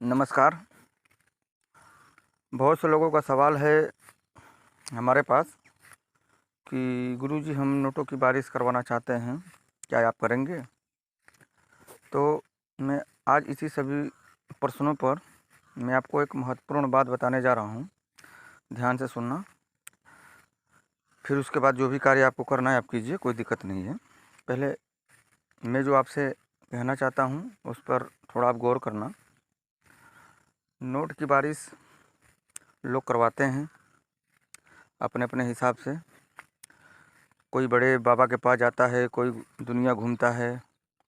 नमस्कार। बहुत से लोगों का सवाल है हमारे पास कि गुरुजी हम नोटों की बारिश करवाना चाहते हैं, क्या आप करेंगे? तो मैं आज इसी सभी प्रश्नों पर मैं आपको एक महत्वपूर्ण बात बताने जा रहा हूँ। ध्यान से सुनना, फिर उसके बाद जो भी कार्य आपको करना है आप कीजिए, कोई दिक्कत नहीं है। पहले मैं जो आपसे कहना चाहता हूँ उस पर थोड़ा आप गौर करना। नोट की बारिश लोग करवाते हैं अपने अपने हिसाब से। कोई बड़े बाबा के पास जाता है, कोई दुनिया घूमता है,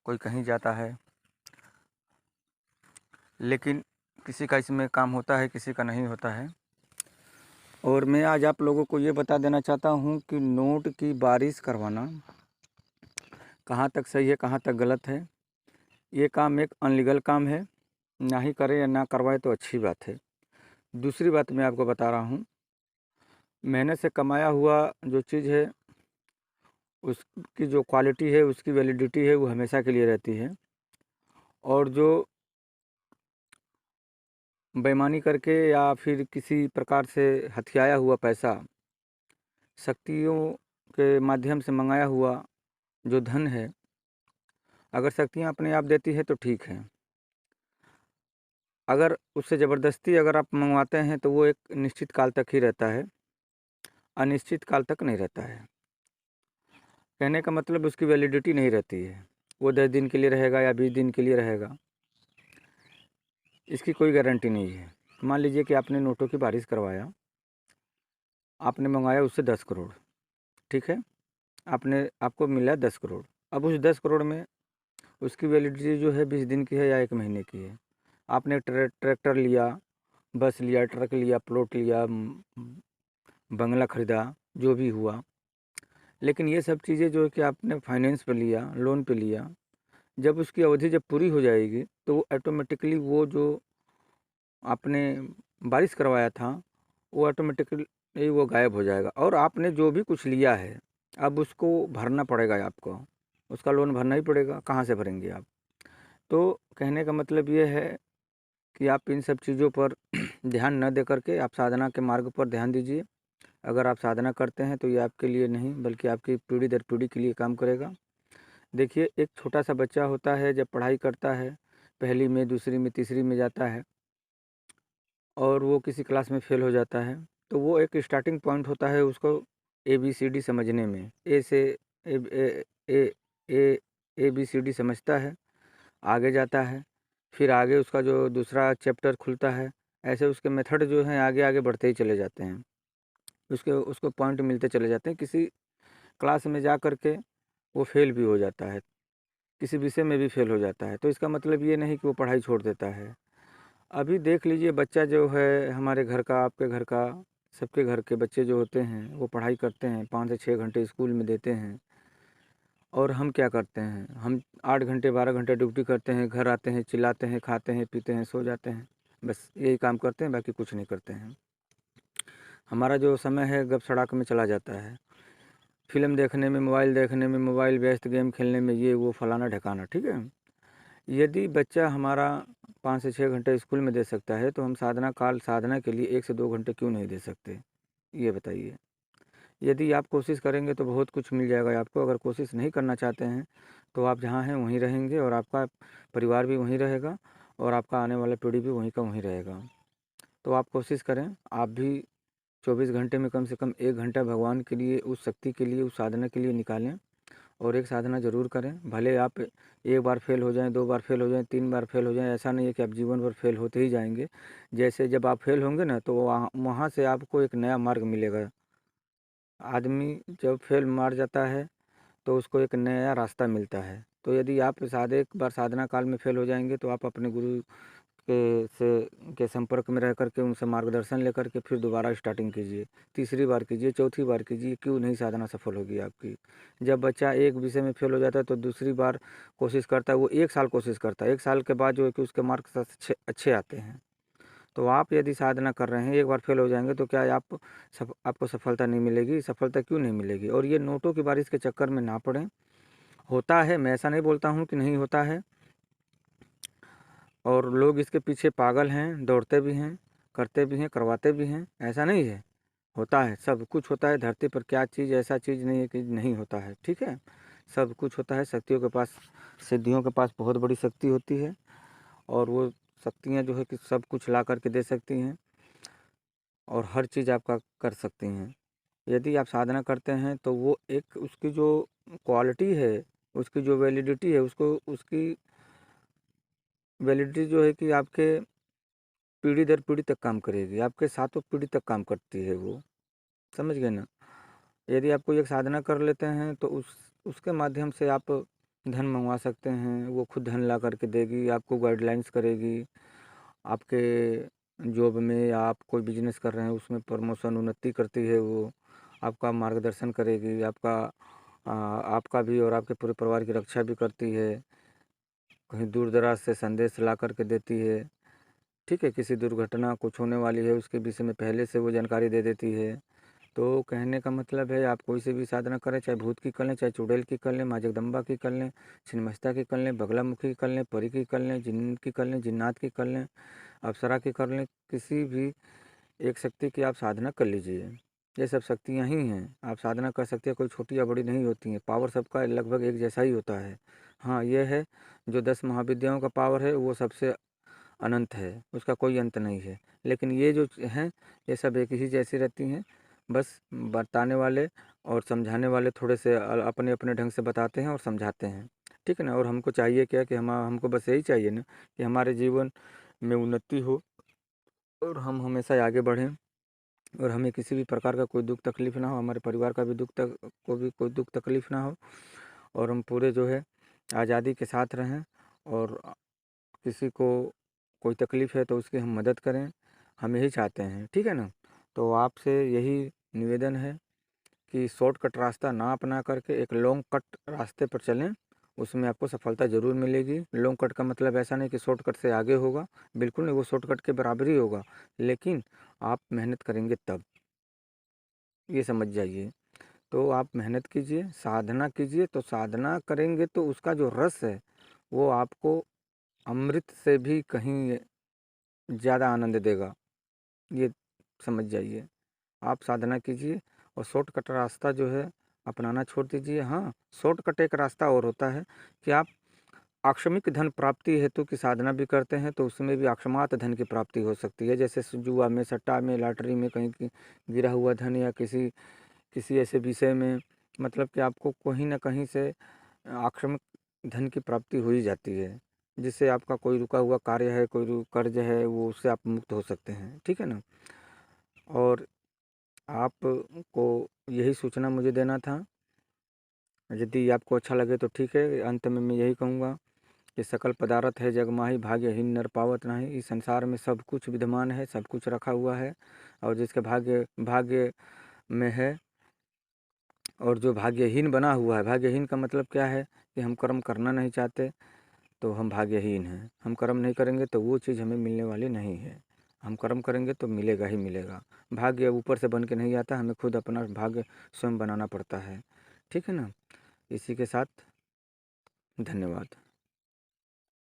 कोई कहीं जाता है, लेकिन किसी का इसमें काम होता है, किसी का नहीं होता है। और मैं आज आप लोगों को ये बता देना चाहता हूँ कि नोट की बारिश करवाना कहाँ तक सही है, कहाँ तक गलत है। ये काम एक अनलीगल काम है, ना ही करें या ना करवाए तो अच्छी बात है। दूसरी बात मैं आपको बता रहा हूँ, मेहनत से कमाया हुआ जो चीज़ है उसकी जो क्वालिटी है, उसकी वैलिडिटी है, वो हमेशा के लिए रहती है। और जो बेईमानी करके या फिर किसी प्रकार से हथियाया हुआ पैसा, शक्तियों के माध्यम से मंगाया हुआ जो धन है, अगर शक्तियाँ अपने आप देती है तो ठीक है। अगर उससे ज़बरदस्ती अगर आप मंगवाते हैं तो वो एक निश्चित काल तक ही रहता है, अनिश्चित काल तक नहीं रहता है। कहने का मतलब उसकी वैलिडिटी नहीं रहती है, वो 10 दिन के लिए रहेगा या 20 दिन के लिए रहेगा, इसकी कोई गारंटी नहीं है। मान लीजिए कि आपने नोटों की बारिश करवाया, आपने मंगाया उससे 10 करोड़, ठीक है, आपको मिला 10 करोड़। अब उस 10 करोड़ में उसकी वैलिडिटी जो है 20 दिन की है या 1 महीने की है। आपने ट्रैक्टर लिया, बस लिया, ट्रक लिया, प्लॉट लिया, बंगला ख़रीदा, जो भी हुआ, लेकिन ये सब चीज़ें जो है कि आपने फाइनेंस पे लिया, लोन पे लिया, जब उसकी अवधि जब पूरी हो जाएगी तो वो ऑटोमेटिकली वो जो आपने बारिश करवाया था वो ऑटोमेटिकली वो गायब हो जाएगा और आपने जो भी कुछ लिया है अब उसको भरना पड़ेगा आपको, उसका लोन भरना ही पड़ेगा। कहाँ से भरेंगे आप? तो कहने का मतलब ये है कि आप इन सब चीज़ों पर ध्यान न दे करके आप साधना के मार्ग पर ध्यान दीजिए। अगर आप साधना करते हैं तो ये आपके लिए नहीं बल्कि आपकी पीढ़ी दर पीढ़ी के लिए काम करेगा। देखिए, एक छोटा सा बच्चा होता है, जब पढ़ाई करता है, पहली में, दूसरी में, तीसरी में जाता है और वो किसी क्लास में फ़ेल हो जाता है, तो वो एक स्टार्टिंग पॉइंट होता है उसको ABCD समझने में। ए से ए ए ए ए ABCD समझता है, आगे जाता है, फिर आगे उसका जो दूसरा चैप्टर खुलता है, ऐसे उसके मेथड जो हैं आगे-आगे बढ़ते ही चले जाते हैं। उसके उसको पॉइंट मिलते चले जाते हैं। किसी क्लास में जा कर के वो फ़ेल भी हो जाता है, किसी विषय में भी फ़ेल हो जाता है, तो इसका मतलब ये नहीं कि वो पढ़ाई छोड़ देता है। अभी देख लीजिए, बच्चा जो है हमारे घर का, आपके घर का, सबके घर के बच्चे जो होते हैं वो पढ़ाई करते हैं, 5 से 6 घंटे स्कूल में देते हैं और हम क्या करते हैं, हम 8 घंटे 12 घंटे ड्यूटी करते हैं, घर आते हैं, चिल्लाते हैं, खाते हैं, पीते हैं, सो जाते हैं, बस यही काम करते हैं, बाकी कुछ नहीं करते हैं। हमारा जो समय है गप सड़ाक में चला जाता है, फिल्म देखने में, मोबाइल देखने में, मोबाइल व्यस्त, गेम खेलने में, ये वो फलाना ढकाना, ठीक है। यदि बच्चा हमारा 5 से 6 घंटे स्कूल में दे सकता है तो हम साधना के लिए 1 से 2 घंटे क्यों नहीं दे सकते? ये बताइए। यदि आप कोशिश करेंगे तो बहुत कुछ मिल जाएगा आपको। अगर कोशिश नहीं करना चाहते हैं तो आप जहाँ हैं वहीं रहेंगे और आपका परिवार भी वहीं रहेगा और आपका आने वाला पीढ़ी भी वहीं का वहीं रहेगा। तो आप कोशिश करें, आप भी 24 घंटे में कम से कम 1 घंटा भगवान के लिए, उस शक्ति के लिए, उस साधना के लिए निकालें और एक साधना ज़रूर करें। भले आप 1 बार फ़ेल हो जाएँ, 2 बार फ़ेल हो जाएँ, 3 बार फ़ेल हो जाएँ, ऐसा नहीं है कि आप जीवन भर फ़ेल होते ही जाएँगे। जैसे जब आप फ़ेल होंगे ना तो वहाँ वहाँ से आपको एक नया मार्ग मिलेगा। आदमी जब फ़ेल मार जाता है तो उसको एक नया रास्ता मिलता है। तो यदि आप एक बार साधना काल में फ़ेल हो जाएँगे तो आप अपने गुरु के संपर्क में रह कर के उनसे मार्गदर्शन लेकर के फिर दोबारा स्टार्टिंग कीजिए। तीसरी बार कीजिए, चौथी बार कीजिए, क्यों नहीं साधना सफल होगी आपकी। जब बच्चा एक विषय में फ़ेल हो जाता है तो दूसरी बार कोशिश करता है, वो 1 साल कोशिश करता है, 1 साल के बाद जो है कि उसके मार्क्स अच्छे अच्छे आते हैं। तो आप यदि साधना कर रहे हैं, एक बार फ़ेल हो जाएँगे तो क्या आपको सफलता नहीं मिलेगी? सफलता क्यों नहीं मिलेगी? और ये नोटों की बारिश के चक्कर में ना पड़ें। होता है, मैं ऐसा नहीं बोलता हूँ कि नहीं होता है, और लोग इसके पीछे पागल हैं, दौड़ते भी हैं, करते भी हैं, करवाते भी हैं। ऐसा नहीं है, होता है, सब कुछ होता है धरती पर। क्या चीज़ ऐसा चीज़ नहीं है कि नहीं होता है, ठीक है। सब कुछ होता है। शक्तियों के पास, सिद्धियों के पास बहुत बड़ी शक्ति होती है, और वो शक्तियाँ जो है कि सब कुछ ला करके दे सकती हैं, और हर चीज़ आपका कर सकती हैं। यदि आप साधना करते हैं तो वो एक उसकी जो क्वालिटी है, उसकी जो वैलिडिटी है, उसको उसकी वैलिडिटी जो है कि आपके पीढ़ी दर पीढ़ी तक काम करेगी, आपके सातों पीढ़ी तक काम करती है वो, समझ गए ना। यदि आप कोई एक साधना कर लेते हैं तो उसके माध्यम से आप धन मंगवा सकते हैं, वो खुद धन ला करके देगी, आपको गाइडलाइंस करेगी, आपके जॉब में या आप कोई बिजनेस कर रहे हैं उसमें प्रमोशन उन्नति करती है वो, आपका मार्गदर्शन करेगी, आपका भी और आपके पूरे परिवार की रक्षा भी करती है, कहीं दूर दराज से संदेश ला करके देती है, ठीक है। किसी दुर्घटना कुछ होने वाली है उसके विषय में पहले से वो जानकारी दे देती है। तो कहने का मतलब है, आप कोई से भी साधना करें, चाहे भूत की कर लें, चाहे चुड़ैल की कर लें, माँ जगदम्बा की कर लें, छिन्नमस्ता की कर लें, बगलामुखी की कर लें, परी की कर लें, जिन्न की कर लें, जिन्नात की कर लें, अप्सरा की कर लें, किसी भी एक शक्ति की आप साधना कर लीजिए। ये सब शक्तियाँ ही हैं, आप साधना कर सकते हैं, कोई छोटी या बड़ी नहीं होती हैं, पावर सबका लगभग एक जैसा ही होता है। हाँ, ये है जो 10 महाविद्याओं का पावर है वो सबसे अनंत है, उसका कोई अंत नहीं है। लेकिन ये जो हैं, ये सब एक ही जैसी रहती हैं, बस बताने वाले और समझाने वाले थोड़े से अपने अपने ढंग से बताते हैं और समझाते हैं, ठीक है ना। और हमको चाहिए क्या कि हमको बस यही चाहिए ना कि हमारे जीवन में उन्नति हो और हम हमेशा आगे बढ़ें, और हमें किसी भी प्रकार का कोई दुख तकलीफ़ ना हो, हमारे परिवार का भी कोई दुख तकलीफ़ ना हो, और हम पूरे जो है आज़ादी के साथ रहें, और किसी को कोई तकलीफ़ है तो उसकी हम मदद करें, हम यही चाहते हैं, ठीक है ना। तो आपसे यही निवेदन है कि शॉर्टकट रास्ता ना अपना करके एक लॉन्ग कट रास्ते पर चलें, उसमें आपको सफलता ज़रूर मिलेगी। लॉन्ग कट का मतलब ऐसा नहीं कि शॉर्टकट से आगे होगा, बिल्कुल नहीं, वो शॉर्टकट के बराबर ही होगा, लेकिन आप मेहनत करेंगे तब, ये समझ जाइए। तो आप मेहनत कीजिए, साधना कीजिए, तो साधना करेंगे तो उसका जो रस है वो आपको अमृत से भी कहीं ज़्यादा आनंद देगा, ये समझ जाइए। आप साधना कीजिए और शॉर्टकट रास्ता जो है अपनाना छोड़ दीजिए। हाँ, शॉर्टकट एक रास्ता और होता है कि आप आकस्मिक धन प्राप्ति हेतु की साधना भी करते हैं तो उसमें भी अकस्मात धन की प्राप्ति हो सकती है, जैसे जुआ में, सट्टा में, लॉटरी में कहीं गिरा हुआ धन, या किसी किसी ऐसे विषय में, मतलब कि आपको कहीं ना कहीं से आकस्मिक धन की प्राप्ति हो ही जाती है, जिससे आपका कोई रुका हुआ कार्य है, कोई कर्ज है, वो उससे आप मुक्त हो सकते हैं, ठीक है ना। और आपको यही सूचना मुझे देना था। यदि आपको अच्छा लगे तो ठीक है। अंत में मैं यही कहूँगा कि सकल पदार्थ है जग माही, भाग्यहीन नर पावत नाही। इस संसार में सब कुछ विद्यमान है, सब कुछ रखा हुआ है, और जिसके भाग्य भाग्य में है, और जो भाग्यहीन बना हुआ है, भाग्यहीन का मतलब क्या है कि हम कर्म करना नहीं चाहते तो हम भाग्यहीन हैं। हम कर्म नहीं करेंगे तो वो चीज़ हमें मिलने वाली नहीं है, हम कर्म करेंगे तो मिलेगा ही मिलेगा। भाग्य ऊपर से बन के नहीं आता, हमें खुद अपना भाग्य स्वयं बनाना पड़ता है, ठीक है ना। इसी के साथ धन्यवाद।